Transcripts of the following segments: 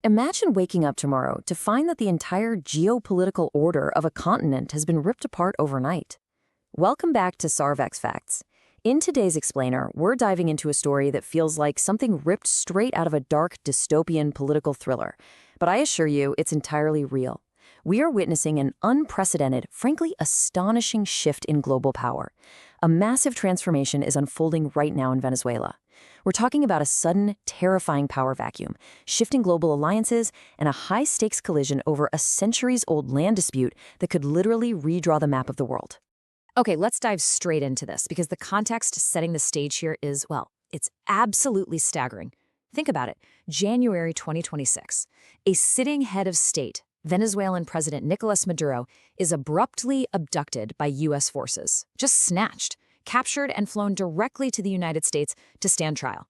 Imagine waking up tomorrow to find that the entire geopolitical order of a continent has been ripped apart overnight. Welcome back to Sarvex Facts. In today's explainer, we're diving into a story that feels like something ripped straight out of a dark dystopian political thriller. But I assure you, it's entirely real. We are witnessing an unprecedented, frankly astonishing shift in global power. A massive transformation is unfolding right now in Venezuela. We're talking about a sudden, terrifying power vacuum, shifting global alliances, and a high-stakes collision over a centuries-old land dispute that could literally redraw the map of the world. Okay, let's dive straight into this because the context setting the stage here is, well, it's absolutely staggering. Think about it. January 2026. A sitting head of state, Venezuelan President Nicolas Maduro, is abruptly abducted by U.S. forces, just snatched, captured and flown directly to the United States to stand trial.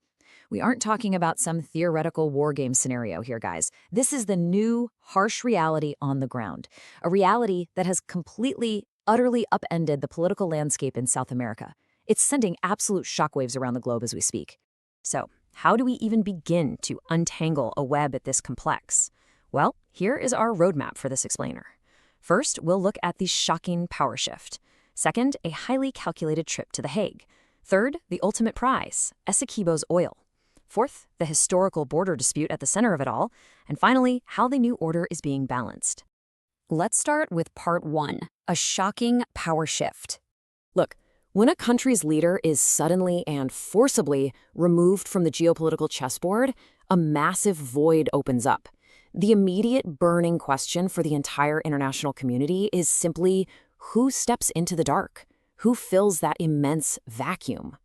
We aren't talking about some theoretical war game scenario here, guys. This is the new, harsh reality on the ground, a reality that has completely, utterly upended the political landscape in South America. It's sending absolute shockwaves around the globe as we speak. So, how do we even begin to untangle a web this complex? Well, here is our roadmap for this explainer. First, we'll look at the shocking power shift. Second, a highly calculated trip to The Hague. Third, the ultimate prize, Essequibo's oil. Fourth, the historical border dispute at the center of it all. And finally, how the new order is being balanced. Let's start with part one, a shocking power shift. Look, when a country's leader is suddenly and forcibly removed from the geopolitical chessboard, a massive void opens up. The immediate burning question for the entire international community is simply, who steps into the dark? Who fills that immense vacuum?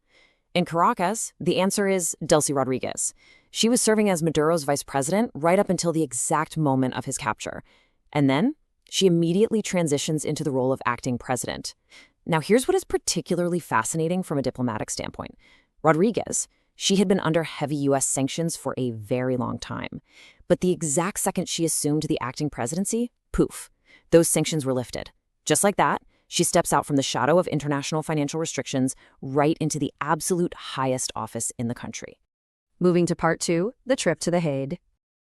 In Caracas, the answer is Delcy Rodríguez. She was serving as Maduro's vice president right up until the exact moment of his capture. And then, she immediately transitions into the role of acting president. Now, here's what is particularly fascinating from a diplomatic standpoint. Rodríguez, she had been under heavy U.S. sanctions for a very long time. But the exact second she assumed the acting presidency, poof, those sanctions were lifted. Just like that, she steps out from the shadow of international financial restrictions right into the absolute highest office in the country. Moving to part two, the trip to The Hague.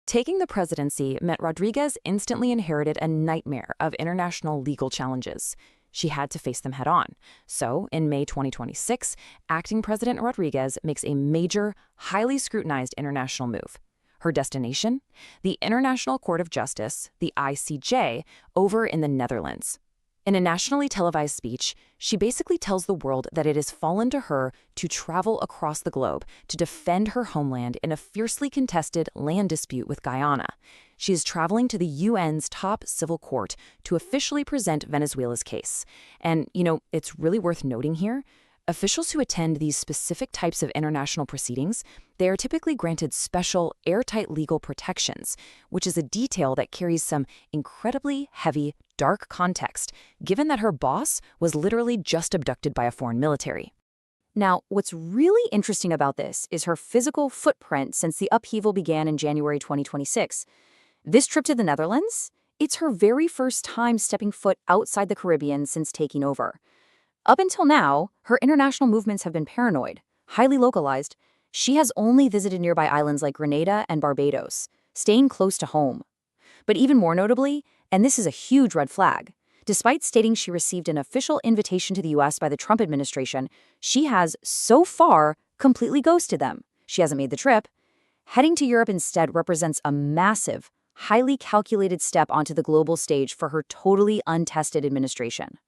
Taking the presidency meant Rodríguez instantly inherited a nightmare of international legal challenges. She had to face them head on. So, in May 2026, acting President Rodríguez makes a major, highly scrutinized international move. Her destination? The International Court of Justice, the ICJ, over in the Netherlands. In a nationally televised speech, she basically tells the world that it has fallen to her to travel across the globe to defend her homeland in a fiercely contested land dispute with Guyana. She is traveling to the UN's top civil court to officially present Venezuela's case. And, it's really worth noting here, officials who attend these specific types of international proceedings, they are typically granted special, airtight legal protections, which is a detail that carries some incredibly heavy, dark context, given that her boss was literally just abducted by a foreign military. Now, what's really interesting about this is her physical footprint since the upheaval began in January 2026. This trip to the Netherlands? It's her very first time stepping foot outside the Caribbean since taking over. Up until now, her international movements have been paranoid, highly localized. She has only visited nearby islands like Grenada and Barbados, staying close to home. But even more notably, and this is a huge red flag, despite stating she received an official invitation to the U.S. by the Trump administration, she has, so far, completely ghosted them. She hasn't made the trip. Heading to Europe instead represents a massive, highly calculated step onto the global stage for her totally untested administration.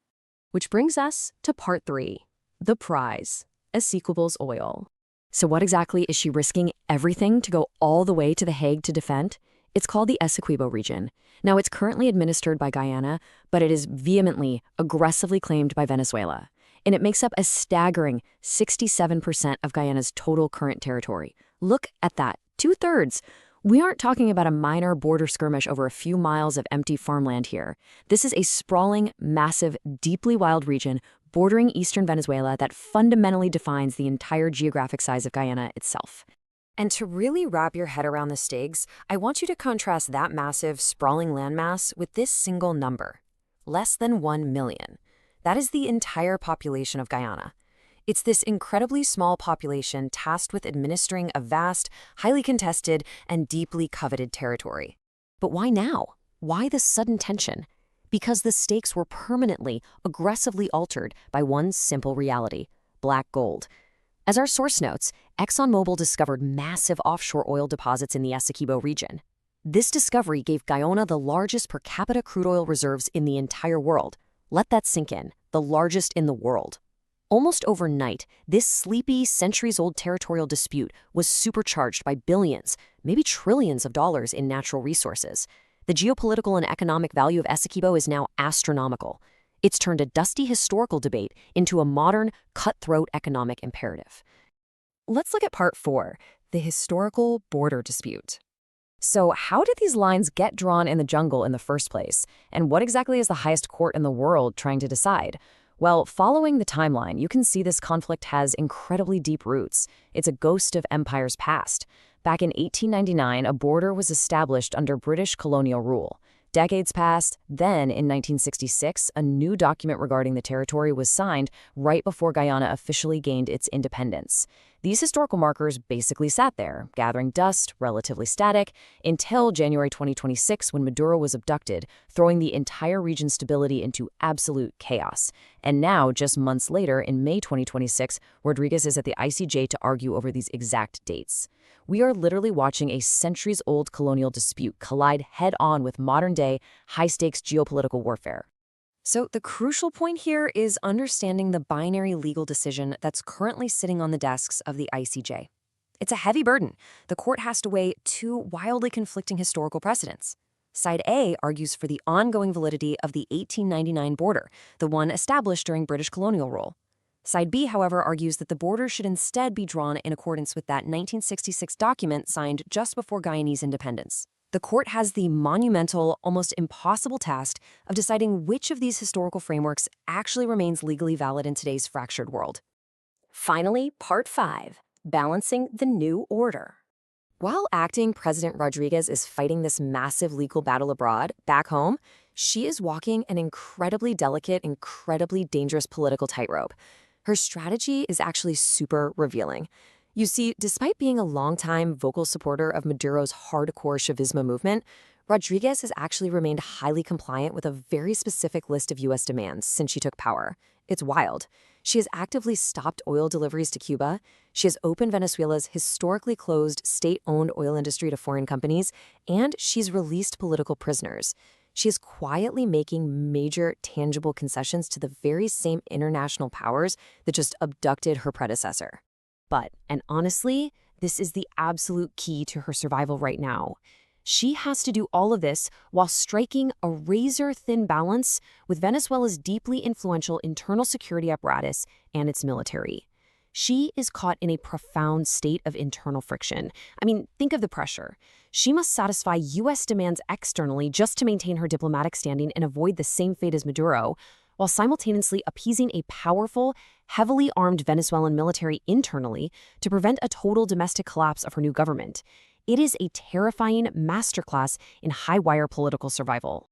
Which brings us to part three, the prize, Essequibo's oil. So what exactly is she risking everything to go all the way to The Hague to defend? It's called the Essequibo region. Now, it's currently administered by Guyana, but it is vehemently, aggressively claimed by Venezuela. And it makes up a staggering 67% of Guyana's total current territory. Look at that, 2/3. We aren't talking about a minor border skirmish over a few miles of empty farmland here. This is a sprawling, massive, deeply wild region bordering eastern Venezuela that fundamentally defines the entire geographic size of Guyana itself. And to really wrap your head around the stakes, I want you to contrast that massive, sprawling landmass with this single number. Less than 1 million. That is the entire population of Guyana. It's this incredibly small population tasked with administering a vast, highly contested, and deeply coveted territory. But why now? Why this sudden tension? Because the stakes were permanently, aggressively altered by one simple reality: black gold. As our source notes, ExxonMobil discovered massive offshore oil deposits in the Essequibo region. This discovery gave Guyana the largest per capita crude oil reserves in the entire world. Let that sink in, the largest in the world. Almost overnight, this sleepy, centuries-old territorial dispute was supercharged by billions, maybe trillions of dollars in natural resources. The geopolitical and economic value of Essequibo is now astronomical. It's turned a dusty historical debate into a modern, cutthroat economic imperative. Let's look at part 4, the historical border dispute. So how did these lines get drawn in the jungle in the first place? And what exactly is the highest court in the world trying to decide? Well, following the timeline, you can see this conflict has incredibly deep roots. It's a ghost of empires past. Back in 1899, a border was established under British colonial rule. Decades passed, then in 1966, a new document regarding the territory was signed right before Guyana officially gained its independence. These historical markers basically sat there, gathering dust, relatively static, until January 2026 when Maduro was abducted, throwing the entire region's stability into absolute chaos. And now, just months later, in May 2026, Rodríguez is at the ICJ to argue over these exact dates. We are literally watching a centuries-old colonial dispute collide head-on with modern-day, high-stakes geopolitical warfare. So the crucial point here is understanding the binary legal decision that's currently sitting on the desks of the ICJ. It's a heavy burden. The court has to weigh two wildly conflicting historical precedents. Side A argues for the ongoing validity of the 1899 border, the one established during British colonial rule. Side B, however, argues that the border should instead be drawn in accordance with that 1966 document signed just before Guyanese independence. The court has the monumental, almost impossible task of deciding which of these historical frameworks actually remains legally valid in today's fractured world. Finally, part 5, balancing the new order. While acting President Rodríguez is fighting this massive legal battle abroad, back home, she is walking an incredibly delicate, incredibly dangerous political tightrope. Her strategy is actually super revealing. You see, despite being a longtime vocal supporter of Maduro's hardcore Chavismo movement, Rodríguez has actually remained highly compliant with a very specific list of U.S. demands since she took power. It's wild. She has actively stopped oil deliveries to Cuba. She has opened Venezuela's historically closed state-owned oil industry to foreign companies, and she's released political prisoners. She is quietly making major, tangible concessions to the very same international powers that just abducted her predecessor. But, and honestly, this is the absolute key to her survival right now. She has to do all of this while striking a razor-thin balance with Venezuela's deeply influential internal security apparatus and its military. She is caught in a profound state of internal friction. I mean, think of the pressure. She must satisfy U.S. demands externally just to maintain her diplomatic standing and avoid the same fate as Maduro, while simultaneously appeasing a powerful, heavily armed Venezuelan military internally to prevent a total domestic collapse of her new government. It is a terrifying masterclass in high-wire political survival.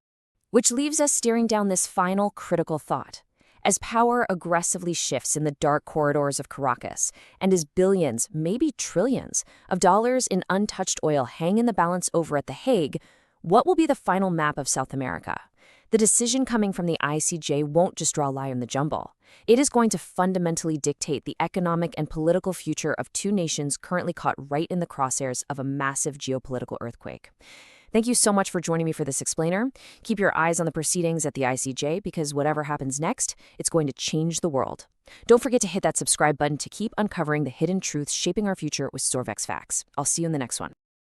Which leaves us staring down this final critical thought. As power aggressively shifts in the dark corridors of Caracas, and as billions, maybe trillions, of dollars in untouched oil hang in the balance over at The Hague, what will be the final map of South America? The decision coming from the ICJ won't just draw a line in the jumble. It is going to fundamentally dictate the economic and political future of two nations currently caught right in the crosshairs of a massive geopolitical earthquake. Thank you so much for joining me for this explainer. Keep your eyes on the proceedings at the ICJ because whatever happens next, it's going to change the world. Don't forget to hit that subscribe button to keep uncovering the hidden truths shaping our future with Storvex Facts. I'll see you in the next one.